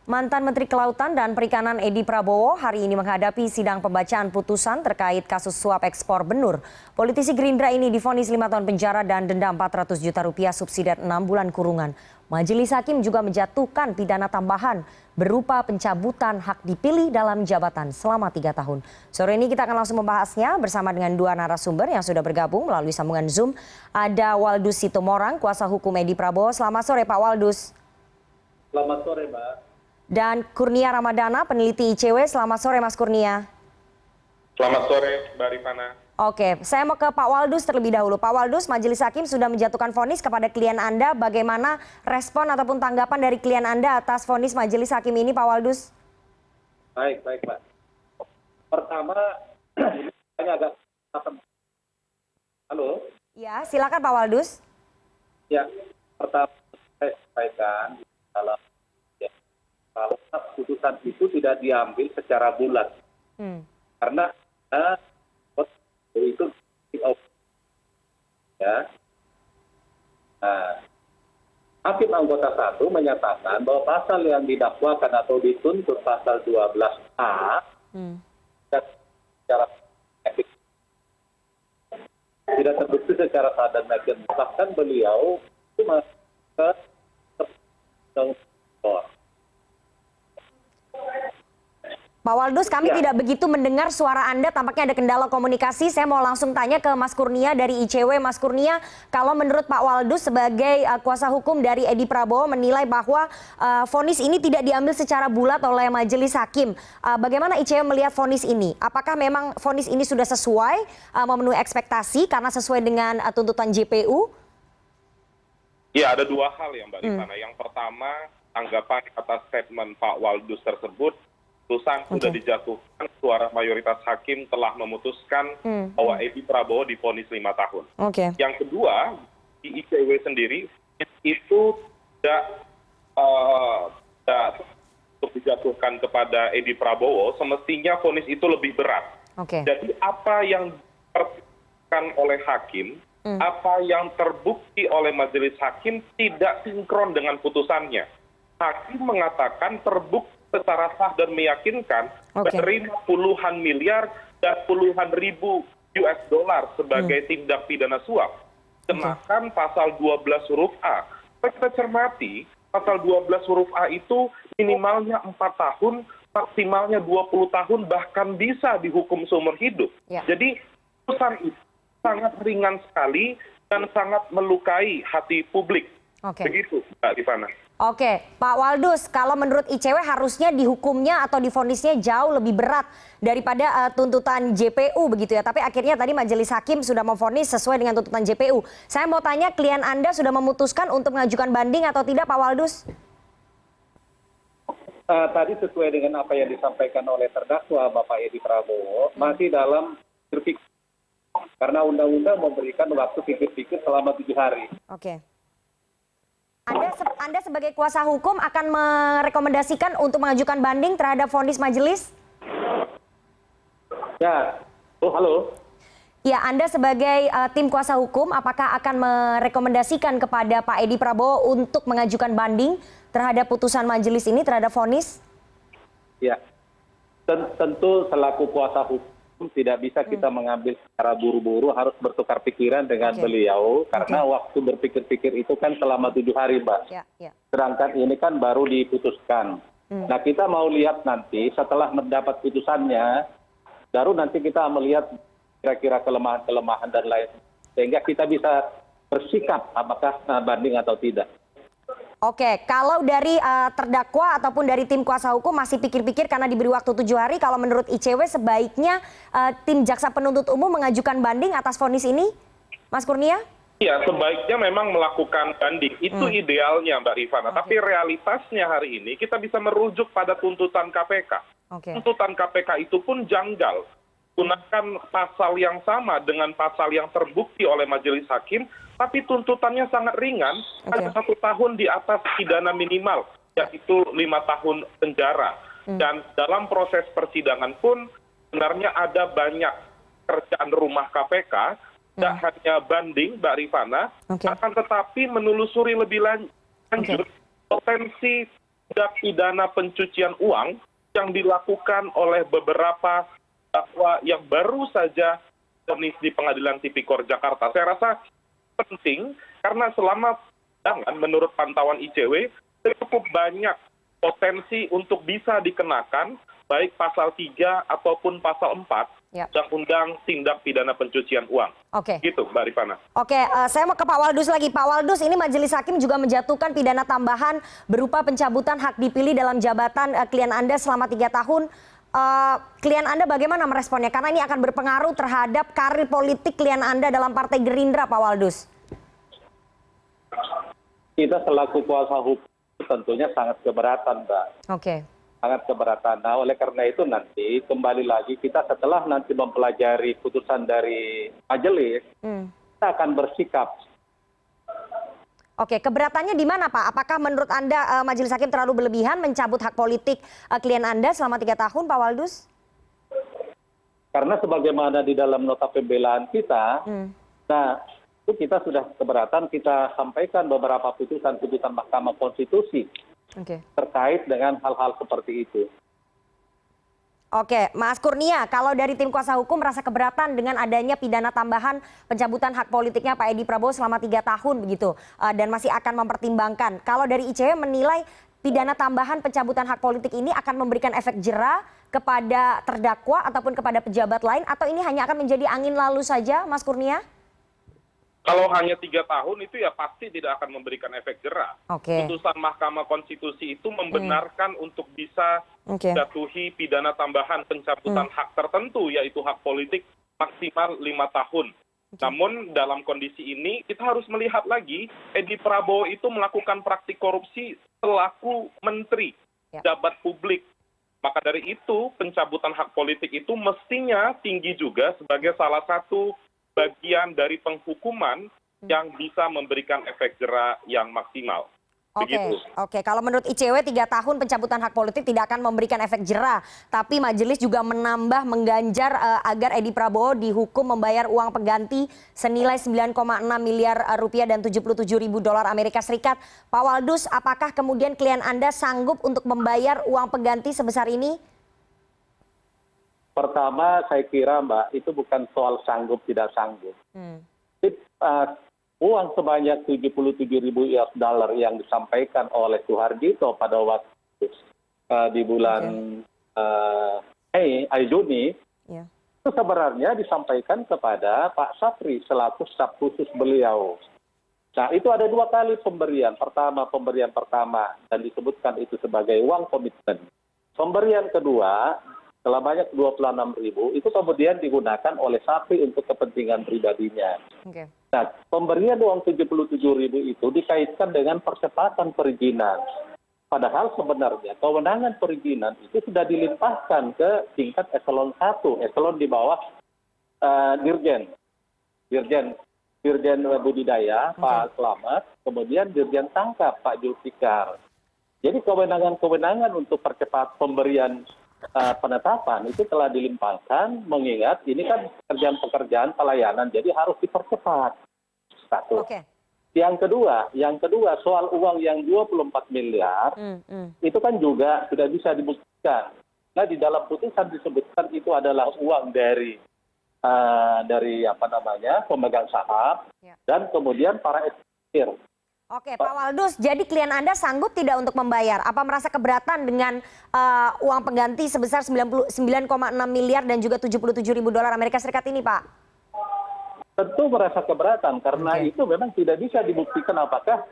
Mantan Menteri Kelautan dan Perikanan Edi Prabowo hari ini menghadapi sidang pembacaan putusan terkait kasus suap ekspor benur. Politisi Gerindra ini divonis 5 tahun penjara dan denda 400 juta rupiah subsidi 6 bulan kurungan. Majelis Hakim juga menjatuhkan pidana tambahan berupa pencabutan hak dipilih dalam jabatan selama 3 tahun. Sore ini kita akan langsung membahasnya bersama dengan dua narasumber yang sudah bergabung melalui sambungan Zoom. Ada Waldus Sitomorang, kuasa hukum Edi Prabowo. Selamat sore Pak Waldus. Selamat sore Mbak. Dan Kurnia Ramadana, peneliti ICW. Selamat sore Mas Kurnia. Selamat sore Mbak Rifana. Oke, saya mau ke Pak Waldus terlebih dahulu. Pak Waldus, Majelis Hakim sudah menjatuhkan vonis kepada klien Anda. Bagaimana respon ataupun tanggapan dari klien Anda atas vonis Majelis Hakim ini, Pak Waldus? Baik Mbak. Pertama, ini agak... Halo? Ya, silakan Pak Waldus. Ya, pertama saya sampaikan dalam kalau putusan itu tidak diambil secara bulat. Karena itu ya. Hakim anggota 1 menyatakan bahwa pasal yang didakwakan atau dituntut pasal 12A secara tidak terbukti secara sah dan yakin. Bahkan beliau itu masuk ke Pak Waldus, kami tidak begitu mendengar suara Anda, tampaknya ada kendala komunikasi. Saya mau langsung tanya ke Mas Kurnia dari ICW. Mas Kurnia, kalau menurut Pak Waldus sebagai kuasa hukum dari Edi Prabowo menilai bahwa vonis ini tidak diambil secara bulat oleh Majelis Hakim. Bagaimana ICW melihat vonis ini? Apakah memang vonis ini sudah sesuai, memenuhi ekspektasi karena sesuai dengan tuntutan JPU? Ya, ada dua hal ya Mbak Rifana. Yang pertama, tanggapan atas statement Pak Waldus tersebut, putusan sudah dijatuhkan, suara mayoritas hakim telah memutuskan bahwa Edi Prabowo divonis 5 tahun. Yang kedua, di ICW sendiri itu tidak untuk dijatuhkan kepada Edi Prabowo, semestinya vonis itu lebih berat. Jadi apa yang dipertimbangkan oleh hakim, apa yang terbukti oleh majelis hakim tidak sinkron dengan putusannya. Hakim mengatakan terbukti secara sah dan meyakinkan menerima puluhan miliar dan puluhan ribu US dollar sebagai tindak pidana suap. Kenakan pasal 12 huruf A. Kita cermati, pasal 12 huruf A itu minimalnya 4 tahun, maksimalnya 20 tahun, bahkan bisa dihukum seumur hidup. Jadi putusan itu sangat ringan sekali dan sangat melukai hati publik. Begitu Mbak Rifana. Oke, Pak Waldus, kalau menurut ICW harusnya dihukumnya atau divonisnya jauh lebih berat daripada tuntutan JPU begitu ya. Tapi akhirnya tadi Majelis Hakim sudah memvonis sesuai dengan tuntutan JPU. Saya mau tanya, klien Anda sudah memutuskan untuk mengajukan banding atau tidak, Pak Waldus? Tadi sesuai dengan apa yang disampaikan oleh terdakwa Bapak Edi Prabowo, masih dalam berpikir. Karena undang-undang memberikan waktu pikir-pikir selama 7 hari. Anda sebagai kuasa hukum akan merekomendasikan untuk mengajukan banding terhadap vonis majelis? Ya, halo. Ya, Anda sebagai tim kuasa hukum, apakah akan merekomendasikan kepada Pak Edi Prabowo untuk mengajukan banding terhadap putusan majelis ini, terhadap vonis? Ya, tentu selaku kuasa hukum tidak bisa kita mengambil secara buru-buru, harus bertukar pikiran dengan beliau karena waktu berpikir-pikir itu kan selama 7 hari Mbak. Sedangkan ini kan baru diputuskan. Nah, kita mau lihat nanti setelah mendapat putusannya, baru nanti kita melihat kira-kira kelemahan-kelemahan dan lain, sehingga kita bisa bersikap apakah banding atau tidak. Oke, kalau dari terdakwa ataupun dari tim kuasa hukum masih pikir-pikir karena diberi waktu 7 hari, kalau menurut ICW sebaiknya tim jaksa penuntut umum mengajukan banding atas vonis ini, Mas Kurnia? Ya, sebaiknya memang melakukan banding. Itu idealnya Mbak Rifana. Tapi realitasnya hari ini kita bisa merujuk pada tuntutan KPK. Tuntutan KPK itu pun janggal. Gunakan pasal yang sama dengan pasal yang terbukti oleh majelis hakim, tapi tuntutannya sangat ringan, hanya 1 tahun di atas pidana minimal, yaitu 5 tahun penjara. Dan dalam proses persidangan pun sebenarnya ada banyak kerjaan rumah KPK, tidak hanya banding, Mbak Rifana, akan tetapi menelusuri lebih lanjut potensi tindak pidana pencucian uang yang dilakukan oleh beberapa terdakwa yang baru saja vonis di Pengadilan Tipikor Jakarta. Saya rasa penting karena selama persidangan menurut pantauan ICW cukup banyak potensi untuk bisa dikenakan baik pasal 3 ataupun pasal 4 Undang-Undang Tindak Pidana Pencucian Uang. Oke. Gitu, Mbak Rifana. Oke, saya mau ke Pak Waldus lagi. Pak Waldus, ini Majelis Hakim juga menjatuhkan pidana tambahan berupa pencabutan hak dipilih dalam jabatan klien Anda selama 3 tahun. Klien Anda bagaimana meresponnya? Karena ini akan berpengaruh terhadap karir politik klien Anda dalam Partai Gerindra, Pak Waldus. Kita selaku kuasa hukum tentunya sangat keberatan, Mbak. Oke. Sangat keberatan. Nah, oleh karena itu nanti kembali lagi kita setelah nanti mempelajari putusan dari majelis, kita akan bersikap. Oke, keberatannya di mana, Pak? Apakah menurut Anda Majelis Hakim terlalu berlebihan mencabut hak politik klien Anda selama 3 tahun, Pak Waldus? Karena sebagaimana di dalam nota pembelaan kita, nah itu kita sudah keberatan, kita sampaikan beberapa putusan-putusan Mahkamah Konstitusi terkait dengan hal-hal seperti itu. Oke, Mas Kurnia, kalau dari tim kuasa hukum merasa keberatan dengan adanya pidana tambahan pencabutan hak politiknya Pak Edi Prabowo selama 3 tahun begitu, dan masih akan mempertimbangkan. Kalau dari ICW menilai pidana tambahan pencabutan hak politik ini akan memberikan efek jera kepada terdakwa ataupun kepada pejabat lain, atau ini hanya akan menjadi angin lalu saja, Mas Kurnia? Kalau hanya 3 tahun itu ya pasti tidak akan memberikan efek jera. Putusan Mahkamah Konstitusi itu membenarkan untuk bisa jatuhi pidana tambahan pencabutan hak tertentu, yaitu hak politik maksimal 5 tahun. Namun dalam kondisi ini kita harus melihat lagi, Edi Prabowo itu melakukan praktik korupsi selaku menteri, jabat publik. Maka dari itu pencabutan hak politik itu mestinya tinggi juga sebagai salah satu bagian dari penghukuman yang bisa memberikan efek jera yang maksimal. Oke. Kalau menurut ICW 3 tahun pencabutan hak politik tidak akan memberikan efek jera, tapi majelis juga menambah mengganjar agar Edi Prabowo dihukum membayar uang pengganti senilai 9,6 miliar rupiah dan 77 ribu dolar Amerika Serikat. Pak Waldus, apakah kemudian klien Anda sanggup untuk membayar uang pengganti sebesar ini? Pertama, saya kira, Mbak, itu bukan soal sanggup tidak sanggup. Uang sebanyak 77 ribu US dollar yang disampaikan oleh Suharjito pada waktu di bulan Juni, itu sebenarnya disampaikan kepada Pak Sapri selaku staf khusus beliau. Nah, itu ada 2 kali pemberian. Pemberian pertama, dan disebutkan itu sebagai uang komitmen. Pemberian kedua, sebanyak 26 ribu, itu kemudian digunakan oleh Sapri untuk kepentingan pribadinya. Nah, pemberian uang 77 ribu itu dikaitkan dengan percepatan perizinan. Padahal sebenarnya kewenangan perizinan itu sudah dilimpahkan ke tingkat eselon 1, eselon di bawah Dirjen Budidaya, Pak Slamet, kemudian Dirjen Tangkap, Pak Julfikar. Jadi kewenangan untuk percepat pemberian penetapan itu telah dilimpahkan, mengingat ini kan pekerjaan pelayanan, jadi harus dipercepat. Satu. Yang kedua soal uang yang 24 miliar itu kan juga sudah bisa dibuktikan. Nah, di dalam putusan disebutkan itu adalah uang dari pemegang saham dan kemudian para eksportir. Oke, Pak Waldus, jadi klien Anda sanggup tidak untuk membayar? Apa merasa keberatan dengan uang pengganti sebesar 9,6 miliar dan juga 77 ribu dolar Amerika Serikat ini, Pak? Tentu merasa keberatan karena itu memang tidak bisa dibuktikan apakah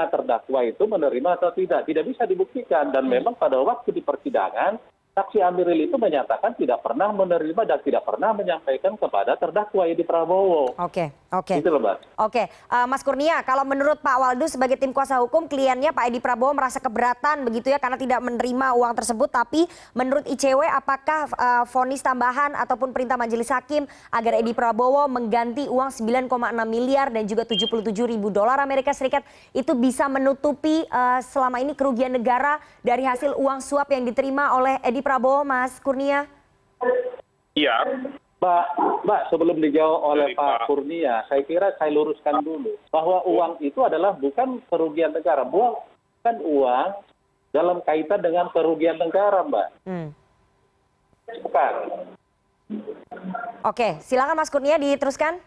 terdakwa itu menerima atau tidak. Tidak bisa dibuktikan, dan memang pada waktu di persidangan saksi Amiril itu menyatakan tidak pernah menerima dan tidak pernah menyampaikan kepada terdakwa Edi Prabowo. Oke. Itu loh, Mbak. Oke, Mas Kurnia, kalau menurut Pak Waldus sebagai tim kuasa hukum, kliennya Pak Edi Prabowo merasa keberatan begitu ya karena tidak menerima uang tersebut. Tapi menurut ICW, apakah vonis tambahan ataupun perintah majelis hakim agar Edi Prabowo mengganti uang 9,6 miliar dan juga 77 ribu dolar Amerika Serikat itu bisa menutupi selama ini kerugian negara dari hasil uang suap yang diterima oleh Edi Prabowo, Mas Kurnia? Iya. Mbak, sebelum dijawab oleh Pak Kurnia, saya kira saya luruskan dulu bahwa uang itu adalah bukan kerugian negara, bukan uang dalam kaitan dengan kerugian negara, Mbak. Bukan. Oke, silakan Mas Kurnia diteruskan.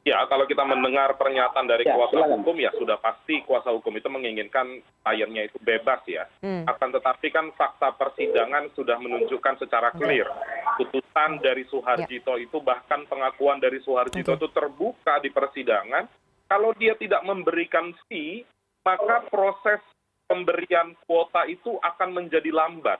Ya, kalau kita mendengar pernyataan dari kuasa hukum, ya sudah pasti kuasa hukum itu menginginkan kliennya itu bebas ya. Akan tetapi kan fakta persidangan sudah menunjukkan secara clear. Putusan dari Soeharjito itu, bahkan pengakuan dari Soeharjito itu terbuka di persidangan. Kalau dia tidak memberikan fee, maka proses pemberian kuota itu akan menjadi lambat.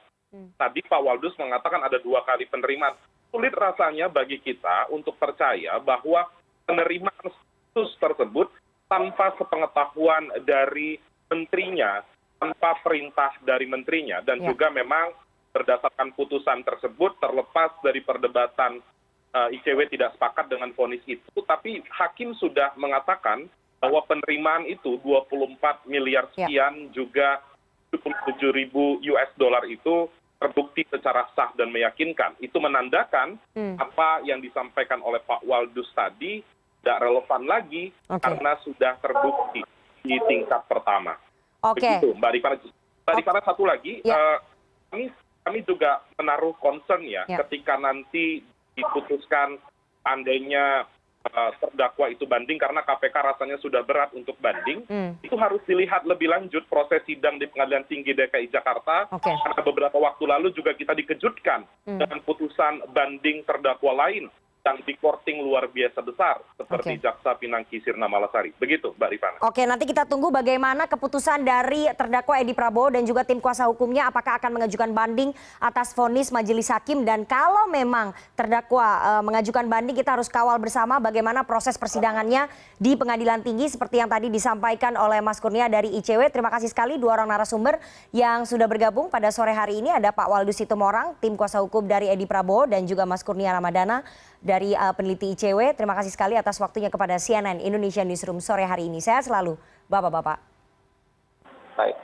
Tadi Pak Waldus mengatakan ada 2 kali penerimaan. Sulit rasanya bagi kita untuk percaya bahwa penerimaan status tersebut tanpa sepengetahuan dari menterinya, tanpa perintah dari menterinya, dan juga memang berdasarkan putusan tersebut terlepas dari perdebatan ICW tidak sepakat dengan vonis itu, tapi hakim sudah mengatakan bahwa penerimaan itu 24 miliar sekian juga 77.000 US dollar itu terbukti secara sah dan meyakinkan. Itu menandakan apa yang disampaikan oleh Pak Waldus tadi tidak relevan lagi karena sudah terbukti di tingkat pertama. Begitu, Mbak Rifana, satu lagi, kami juga menaruh concern ya ketika nanti diputuskan andainya terdakwa itu banding, karena KPK rasanya sudah berat untuk banding, itu harus dilihat lebih lanjut proses sidang di Pengadilan Tinggi DKI Jakarta, karena beberapa waktu lalu juga kita dikejutkan dengan putusan banding terdakwa lain yang di-courting luar biasa besar seperti Jaksa Pinangki Sirna Malasari. Begitu, Mbak Rifana. Oke, nanti kita tunggu bagaimana keputusan dari terdakwa Edi Prabowo dan juga tim kuasa hukumnya, apakah akan mengajukan banding atas vonis majelis hakim, dan kalau memang terdakwa mengajukan banding, kita harus kawal bersama bagaimana proses persidangannya di Pengadilan Tinggi seperti yang tadi disampaikan oleh Mas Kurnia dari ICW. Terima kasih sekali 2 orang narasumber yang sudah bergabung pada sore hari ini. Ada Pak Waldus Situmorang, tim kuasa hukum dari Edi Prabowo, dan juga Mas Kurnia Ramadana dari peneliti ICW. Terima kasih sekali atas waktunya kepada CNN Indonesia Newsroom sore hari ini. Sehat selalu, Bapak-bapak. Baik.